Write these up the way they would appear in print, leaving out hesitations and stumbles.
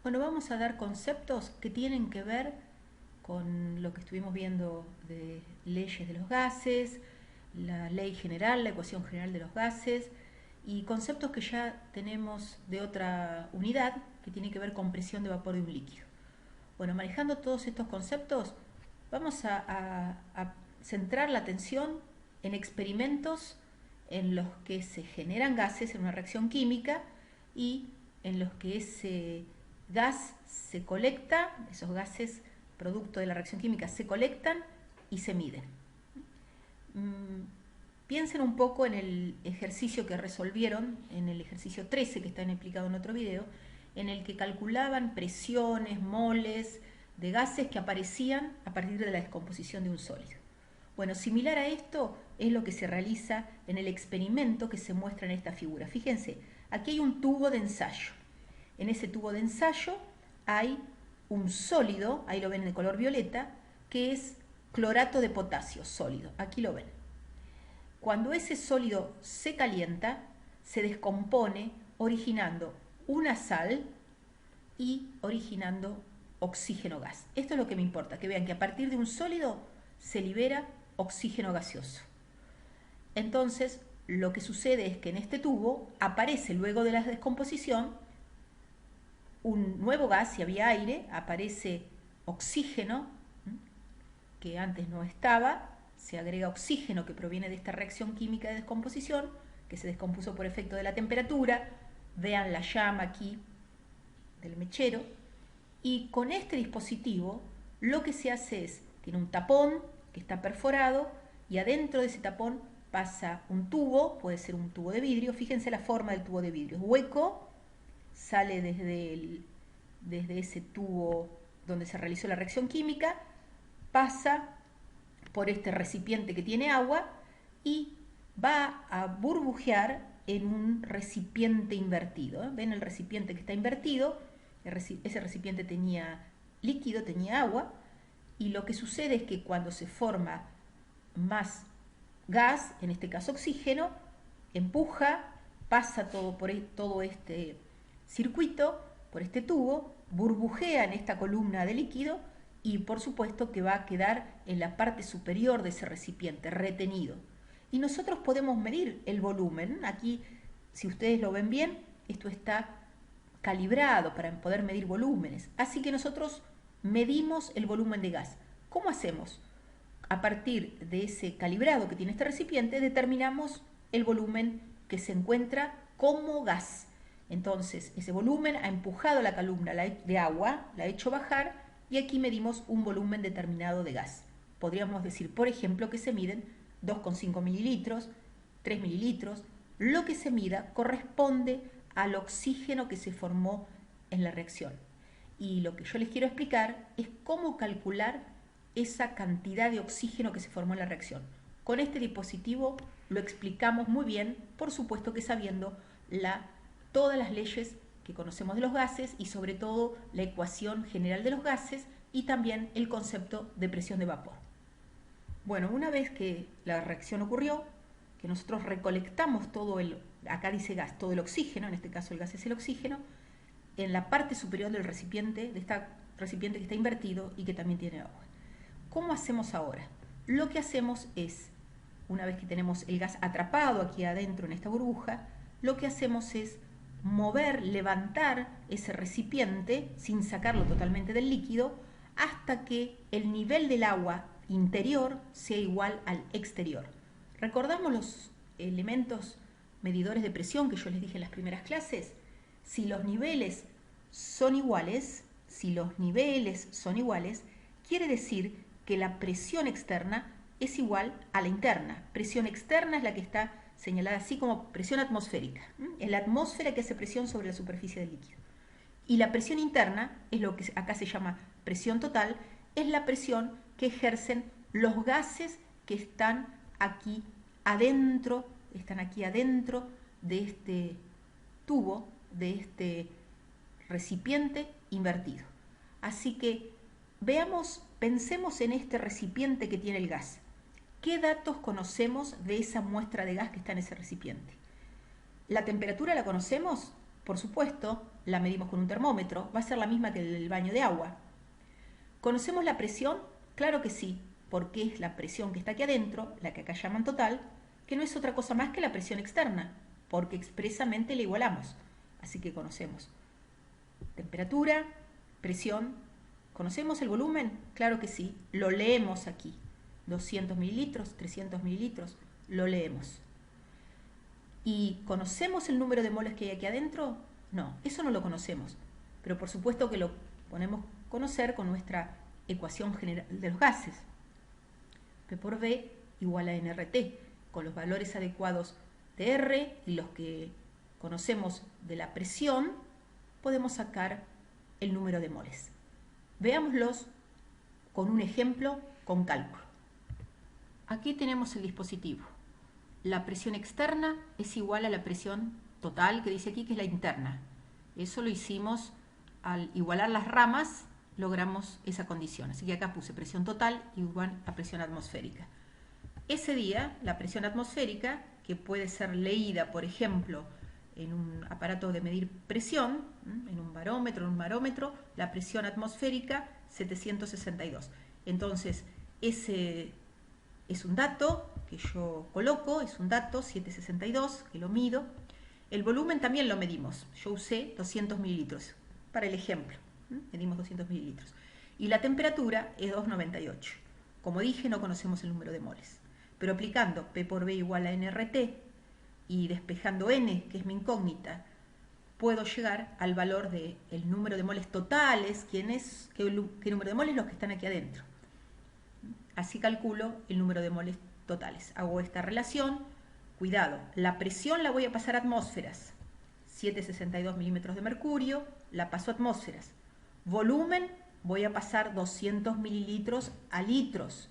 Bueno, vamos a dar conceptos que tienen que ver con lo que estuvimos viendo de leyes de los gases, la ley general, la ecuación general de los gases y conceptos que ya tenemos de otra unidad que tiene que ver con presión de vapor de un líquido. Bueno, manejando todos estos conceptos, vamos a centrar la atención en experimentos en los que se generan gases en una reacción química y en los que ese gas se colecta, esos gases producto de la reacción química se colectan y se miden. Piensen un poco en el ejercicio que resolvieron, en el ejercicio 13 que está explicado en otro video, en el que calculaban presiones, moles de gases que aparecían a partir de la descomposición de un sólido. Bueno, similar a esto es lo que se realiza en el experimento que se muestra en esta figura. Fíjense, aquí hay un tubo de ensayo. En ese tubo de ensayo hay un sólido, ahí lo ven de color violeta, que es clorato de potasio sólido. Aquí lo ven. Cuando ese sólido se calienta, se descompone originando una sal y originando oxígeno gas. Esto es lo que me importa, que vean que a partir de un sólido se libera oxígeno gaseoso. Entonces, lo que sucede es que en este tubo aparece luego de la descomposición un nuevo gas, si había aire, aparece oxígeno, que antes no estaba, se agrega oxígeno que proviene de esta reacción química de descomposición, que se descompuso por efecto de la temperatura, vean la llama aquí del mechero, y con este dispositivo lo que se hace es, tiene un tapón que está perforado y adentro de ese tapón pasa un tubo, puede ser un tubo de vidrio, fíjense la forma del tubo de vidrio, es hueco, sale desde ese tubo donde se realizó la reacción química, pasa por este recipiente que tiene agua y va a burbujear en un recipiente invertido. ¿Ven el recipiente que está invertido? Ese recipiente tenía líquido, tenía agua, y lo que sucede es que cuando se forma más gas, en este caso oxígeno, empuja, pasa todo por todo este circuito, por este tubo, burbujea en esta columna de líquido y por supuesto que va a quedar en la parte superior de ese recipiente, retenido. Y nosotros podemos medir el volumen. Aquí, si ustedes lo ven bien, esto está calibrado para poder medir volúmenes. Así que nosotros medimos el volumen de gas. ¿Cómo hacemos? A partir de ese calibrado que tiene este recipiente, determinamos el volumen que se encuentra como gas. Entonces, ese volumen ha empujado la columna de agua, la ha hecho bajar y aquí medimos un volumen determinado de gas. Podríamos decir, por ejemplo, que se miden 2,5 mililitros, 3 mililitros. Lo que se mida corresponde al oxígeno que se formó en la reacción. Y lo que yo les quiero explicar es cómo calcular esa cantidad de oxígeno que se formó en la reacción. Con este dispositivo lo explicamos muy bien, por supuesto que sabiendo todas las leyes que conocemos de los gases y sobre todo la ecuación general de los gases y también el concepto de presión de vapor. Bueno, una vez que la reacción ocurrió, que nosotros recolectamos acá dice gas, todo el oxígeno, en este caso el gas es el oxígeno, en la parte superior del recipiente, de este recipiente que está invertido y que también tiene agua. ¿Cómo hacemos ahora? Lo que hacemos es, una vez que tenemos el gas atrapado aquí adentro en esta burbuja, lo que hacemos es mover, levantar ese recipiente sin sacarlo totalmente del líquido hasta que el nivel del agua interior sea igual al exterior. ¿Recordamos los elementos medidores de presión que yo les dije en las primeras clases? Si los niveles son iguales, quiere decir que la presión externa es igual a la interna. Presión externa es la que está señalada así como presión atmosférica. Es la atmósfera que hace presión sobre la superficie del líquido. Y la presión interna es lo que acá se llama presión total, es la presión que ejercen los gases que están aquí adentro de este tubo, de este recipiente invertido. Así que pensemos en este recipiente que tiene el gas. ¿Qué datos conocemos de esa muestra de gas que está en ese recipiente? La temperatura la conocemos, Por supuesto, la medimos con un termómetro, va a ser la misma que el baño de agua. ¿Conocemos la presión? Claro que sí, porque es la presión que está aquí adentro, la que acá llaman total, que no es otra cosa más que la presión externa, porque expresamente la igualamos. Así que conocemos temperatura, presión. ¿Conocemos el volumen? Claro que sí, lo leemos aquí. 200 mililitros, 300 mililitros, lo leemos. ¿Y conocemos el número de moles que hay aquí adentro? No, eso no lo conocemos. Pero por supuesto que lo podemos conocer con nuestra ecuación general de los gases. P por V igual a nRT, con los valores adecuados de R y los que conocemos de la presión, podemos sacar el número de moles. Veámoslos con un ejemplo con cálculo. Aquí tenemos el dispositivo. La presión externa es igual a la presión total, que dice aquí que es la interna. Eso lo hicimos al igualar las ramas, logramos esa condición. Así que acá puse presión total igual a presión atmosférica. Ese día, la presión atmosférica, que puede ser leída, por ejemplo, en un aparato de medir presión, en un barómetro, en un marómetro, la presión atmosférica 762. Entonces, ese es un dato que yo coloco, es un dato 762, que lo mido. El volumen también lo medimos. Yo usé 200 mililitros para el ejemplo. Medimos 200 mililitros. Y la temperatura es 298. Como dije, no conocemos el número de moles. Pero aplicando P por V igual a nRT y despejando N, que es mi incógnita, puedo llegar al valor del número de moles totales, qué número de moles los que están aquí adentro. Así calculo el número de moles totales. Hago esta relación. Cuidado, la presión la voy a pasar a atmósferas. 762 milímetros de mercurio, la paso a atmósferas. Volumen, voy a pasar 200 mililitros a litros.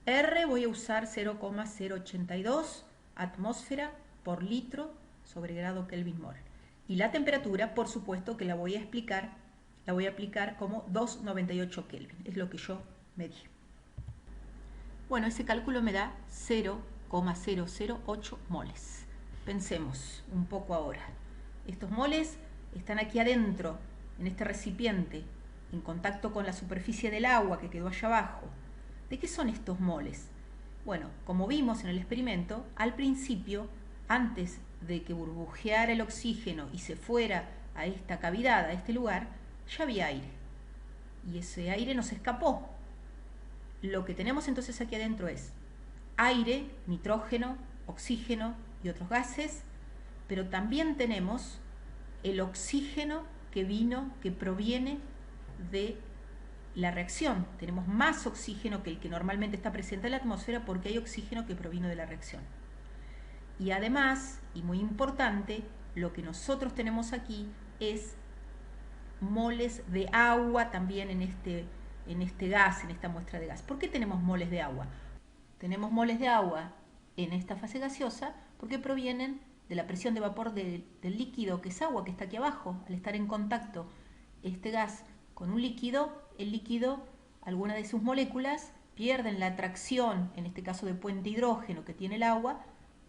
R voy a usar 0,082 atmósfera por litro sobre grado Kelvin mol. Y la temperatura, por supuesto que la voy a aplicar como 298 Kelvin. Es lo que yo medí. Bueno, ese cálculo me da 0,008 moles. Pensemos un poco ahora. Estos moles están aquí adentro, en este recipiente, en contacto con la superficie del agua que quedó allá abajo. ¿De qué son estos moles? Bueno, como vimos en el experimento, al principio, antes de que burbujeara el oxígeno y se fuera a esta cavidad, a este lugar, ya había aire. Y ese aire nos escapó. Lo que tenemos entonces aquí adentro es aire, nitrógeno, oxígeno y otros gases, pero también tenemos el oxígeno que proviene de la reacción. Tenemos más oxígeno que el que normalmente está presente en la atmósfera porque hay oxígeno que provino de la reacción. Y además, y muy importante, lo que nosotros tenemos aquí es moles de agua también en este gas, en esta muestra de gas. ¿Por qué tenemos moles de agua? Tenemos moles de agua en esta fase gaseosa porque provienen de la presión de vapor del líquido, que es agua, que está aquí abajo. Al estar en contacto este gas con un líquido, el líquido, alguna de sus moléculas pierden la atracción, en este caso de puente hidrógeno que tiene el agua,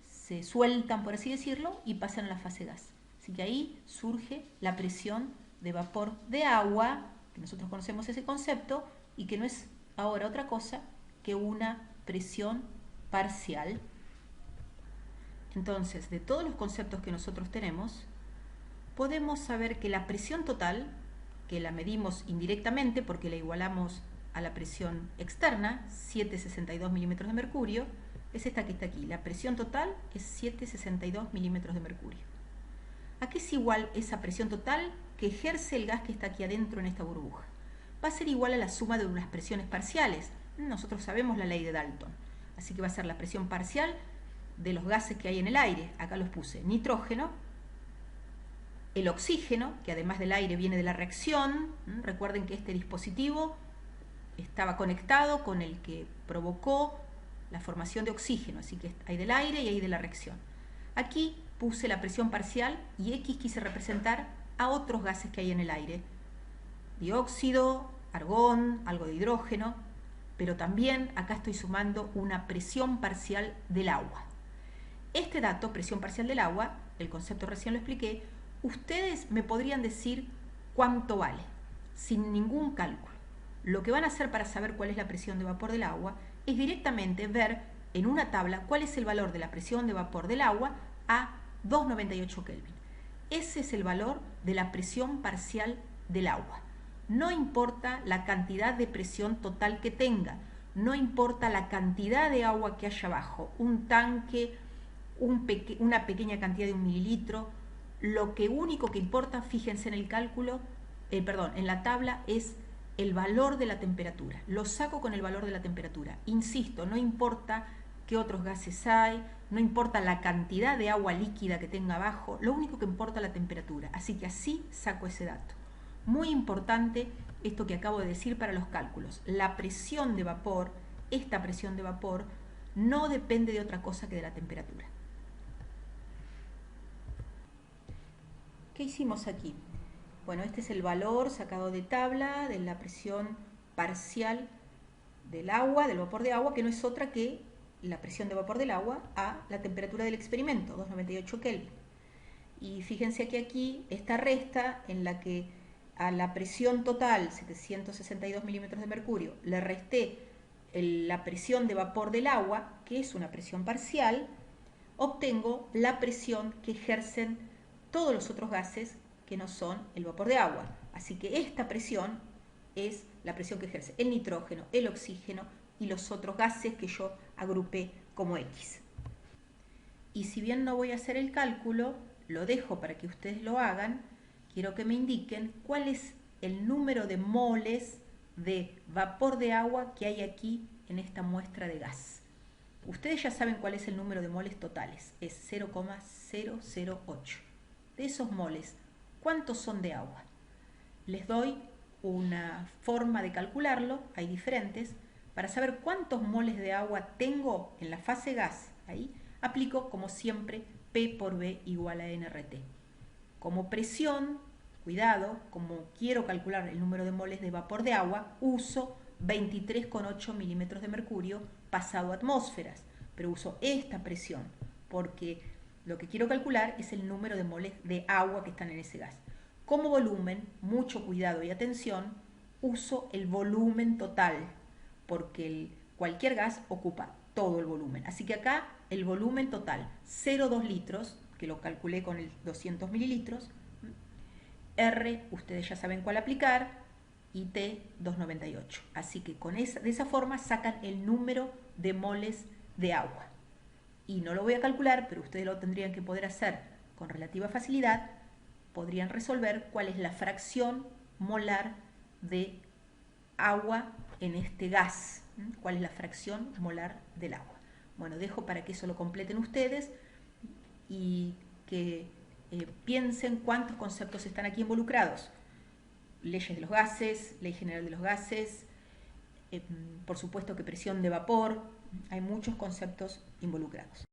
se sueltan, por así decirlo, y pasan a la fase gas. Así que ahí surge la presión de vapor de agua, que nosotros conocemos ese concepto, y que no es ahora otra cosa que una presión parcial. Entonces, de todos los conceptos que nosotros tenemos, podemos saber que la presión total, que la medimos indirectamente porque la igualamos a la presión externa, 762 milímetros de mercurio, es esta que está aquí. La presión total es 762 milímetros de mercurio. ¿A qué es igual esa presión total que ejerce el gas que está aquí adentro en esta burbuja? Va a ser igual a la suma de unas presiones parciales. Nosotros sabemos la ley de Dalton. Así que va a ser la presión parcial de los gases que hay en el aire. Acá los puse. Nitrógeno, el oxígeno, que además del aire viene de la reacción. Recuerden que este dispositivo estaba conectado con el que provocó la formación de oxígeno. Así que hay del aire y hay de la reacción. Aquí puse la presión parcial y X quise representar a otros gases que hay en el aire. Dióxido, argón, algo de hidrógeno, pero también acá estoy sumando una presión parcial del agua. Este dato, presión parcial del agua, el concepto recién lo expliqué, ustedes me podrían decir cuánto vale, sin ningún cálculo. Lo que van a hacer para saber cuál es la presión de vapor del agua es directamente ver en una tabla cuál es el valor de la presión de vapor del agua a 298 Kelvin. Ese es el valor de la presión parcial del agua. No importa la cantidad de presión total que tenga, no importa la cantidad de agua que haya abajo, un tanque, una pequeña cantidad de 1 mililitro. Lo que único que importa, fíjense en el cálculo, en la tabla, es el valor de la temperatura. Lo saco con el valor de la temperatura. Insisto, no importa qué otros gases hay, no importa la cantidad de agua líquida que tenga abajo, lo único que importa es la temperatura. Así que así saco ese dato. Muy importante esto que acabo de decir para los cálculos. La presión de vapor, esta presión de vapor, no depende de otra cosa que de la temperatura. ¿Qué hicimos aquí? Bueno, este es el valor sacado de tabla de la presión parcial del agua, del vapor de agua, que no es otra que la presión de vapor del agua a la temperatura del experimento, 298 Kelvin. Y fíjense que aquí esta resta en la que a la presión total, 762 milímetros de mercurio, le resté la presión de vapor del agua, que es una presión parcial, obtengo la presión que ejercen todos los otros gases que no son el vapor de agua. Así que esta presión es la presión que ejerce el nitrógeno, el oxígeno y los otros gases que yo agrupé como X. Y si bien no voy a hacer el cálculo, lo dejo para que ustedes lo hagan, quiero que me indiquen cuál es el número de moles de vapor de agua que hay aquí en esta muestra de gas. Ustedes ya saben cuál es el número de moles totales, es 0,008. De esos moles, ¿cuántos son de agua? Les doy una forma de calcularlo, hay diferentes. Para saber cuántos moles de agua tengo en la fase gas, ahí aplico como siempre P por B igual a nRT. Como presión, cuidado, como quiero calcular el número de moles de vapor de agua, uso 23,8 milímetros de mercurio pasado a atmósferas, pero uso esta presión porque lo que quiero calcular es el número de moles de agua que están en ese gas. Como volumen, mucho cuidado y atención, uso el volumen total, porque cualquier gas ocupa todo el volumen. Así que acá el volumen total, 0,2 litros, que lo calculé con el 200 mililitros, R, ustedes ya saben cuál aplicar, y T, 298. Así que de esa forma sacan el número de moles de agua. Y no lo voy a calcular, pero ustedes lo tendrían que poder hacer con relativa facilidad. Podrían resolver cuál es la fracción molar de agua en este gas. ¿Cuál es la fracción molar del agua? Bueno, dejo para que eso lo completen ustedes y que piensen cuántos conceptos están aquí involucrados. Leyes de los gases, ley general de los gases, por supuesto que presión de vapor, hay muchos conceptos involucrados.